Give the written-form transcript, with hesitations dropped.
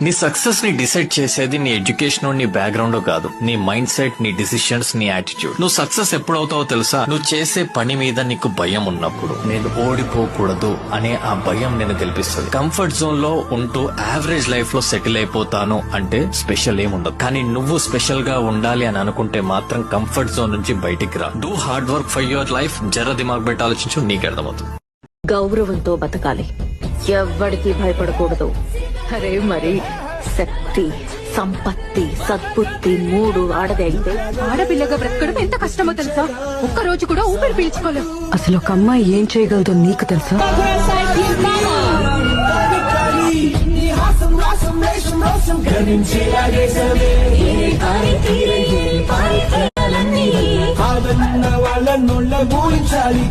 నీ సక్సెస్ ని డిసైడ్ చేసేది నీ ఎడ్యుకేషన్, నీ బ్యాక్గ్రౌండ్ కాదు, నీ మైండ్ సెట్, నీ డిసిషన్స్, నీ యాటిట్యూడ్. నువ్వు సక్సెస్ ఎప్పుడవుతావో తెలుసా? నువ్వు చేసే పని మీద నీకు భయం ఉన్నప్పుడు. నేను ఓడిపోకూడదు అనే ఆ భయం నేను గెలిపిస్తుంది. కంఫర్ట్ జోన్ లో ఉంటూ యావరేజ్ లైఫ్ లో సెటిల్ అయిపోతాను అంటే స్పెషల్ ఏముండదు. కానీ నువ్వు స్పెషల్ గా ఉండాలి అని అనుకుంటే మాత్రం కంఫర్ట్ జోన్ నుంచి బయటికి రా. Do hard work for your life. జర దిమాగ్ పెట్టి ఆలోచించు, నీకు అర్థమవుతుంది. గౌరవంతో బతకాలి, ఎవ్వడికి భయపడకూడదు. అరే మరి శక్తి, సంపత్తి, సద్బుద్ధి మూడు ఆడదే అయితే ఆడపిల్లగా బ్రతకడం ఎంత కష్టమో తెలుసా? ఒక్క రోజు కూడా ఊపిరి పీల్చుకోలేం. అసలు ఒక అమ్మాయి ఏం చేయగలదో నీకు తెలుసా? వాళ్ళ నోళ్ళ ఊరించాలి.